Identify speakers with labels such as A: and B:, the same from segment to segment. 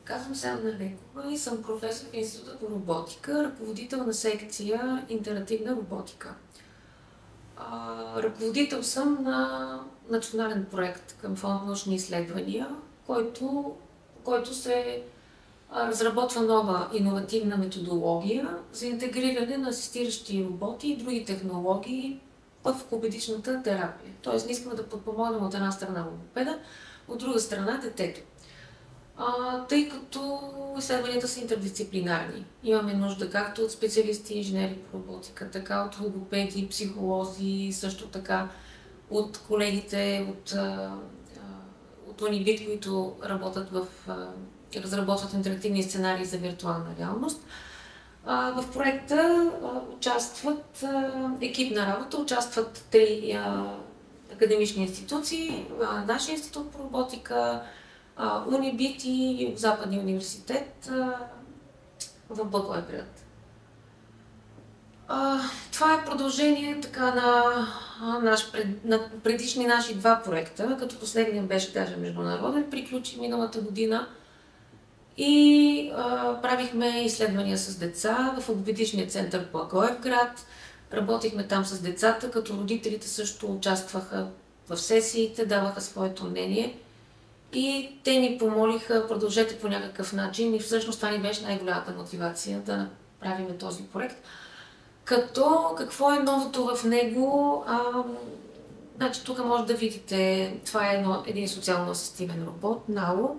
A: Казвам се Анна Лекова и съм професор в Института по роботика, ръководител на секция интерактивна роботика. Ръководител съм на национален проект към Фонд научни изследвания, който се разработва нова иновативна методология за интегриране на асистиращи роботи и други технологии в логопедичната терапия. Тоест, не искаме да подпомогнем от една страна логопеда, от друга страна детето. Тъй като изследванията са интердисциплинарни. Имаме нужда както от специалисти, инженери по роботика, така от логопеди, психолози, също така от колегите от Unibit, които работят разработват интерактивни сценарии за виртуална реалност. В проекта участват екипна работа, участват 3 академични институции, нашия институт по роботика, Unibit и Западния университет в Благоевград. Това е продължение така на предишни наши 2 проекта, като последният беше даже международен, приключи миналата година и правихме изследвания с деца в логопедичния център в Благоевград. Работихме там с децата, като родителите също участваха в сесиите, даваха своето мнение. И те ни помолиха, продължете по някакъв начин и всъщност това ни беше най-голямата мотивация да направим този проект. Като какво е новото в него? Значи, тук може да видите, това е един социално асистивен робот, NAO.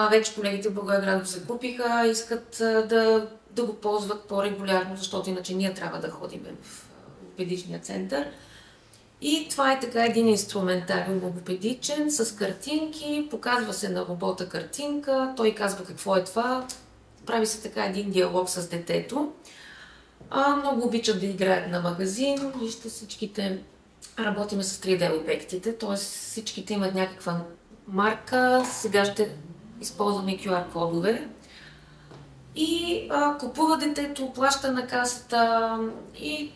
A: Вече колегите в Благоевград го закупиха, искат да го ползват по-регулярно, защото иначе ние трябва да ходим в логопедичния център. И това е така един инструментариум логопедичен с картинки, показва се на робота картинка, той казва какво е това, прави се така един диалог с детето. Много обичат да играят на магазин, вижте всичките, работиме с 3D обектите, т.е. всичките имат някаква марка, сега ще използваме QR кодове. И купува детето, плаща на касата и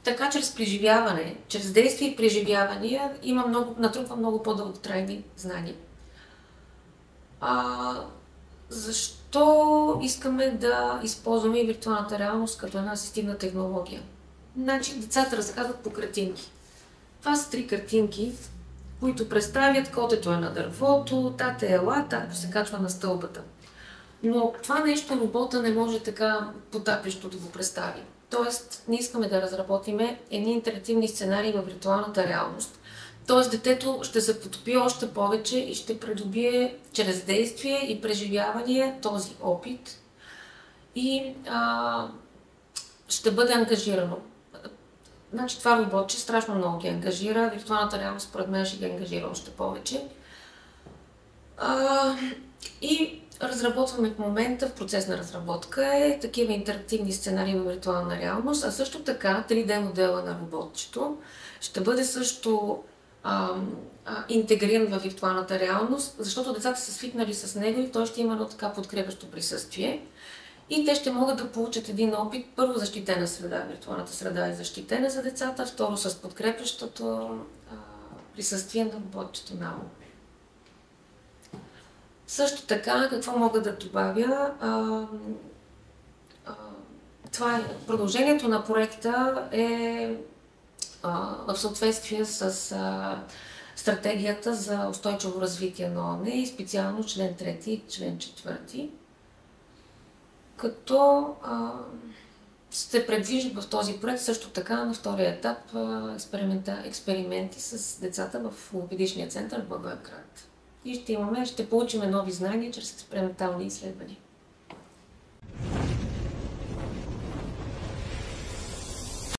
A: така чрез преживяване, чрез действие и преживявания натрупва много по-дълготрайни знания. Защо искаме да използваме виртуалната реалност като една асистивна технология? Значи децата разказват по картинки. Това са 3 картинки, които представят котето е на дървото, тата е ела, татко се качва на стълбата. Но това нещо робота не може така потапящо да го представи. Тоест, ние искаме да разработиме едни интерактивни сценарии във виртуалната реалност. Тоест, детето ще се потопи още повече и ще придобие чрез действие и преживяване този опит и ще бъде ангажирано. Значи това роботче страшно много ги ангажира, виртуалната реалност според мен ще ги ангажира още повече. И разработваме в момента, в процес на разработка такива интерактивни сценарии във виртуална реалност, а също така 3D модела на роботчето ще бъде също интегриран във виртуалната реалност, защото децата са свикнали с него и той ще има едно така подкрепящо присъствие. И те ще могат да получат един опит, първо защитена среда, виртуалната среда е защитена за децата, второ с подкрепящото присъствие на роботчето NAO. Също така, какво мога да добавя? Това е продължението на проекта е в съответствие с стратегията за устойчиво развитие на ООН и специално член 3 и член 4. Като се предвижда в този проект също така на втория етап експерименти с децата в логопедичния център в Благоевград. И ще получим нови знания чрез експериментални изследвания.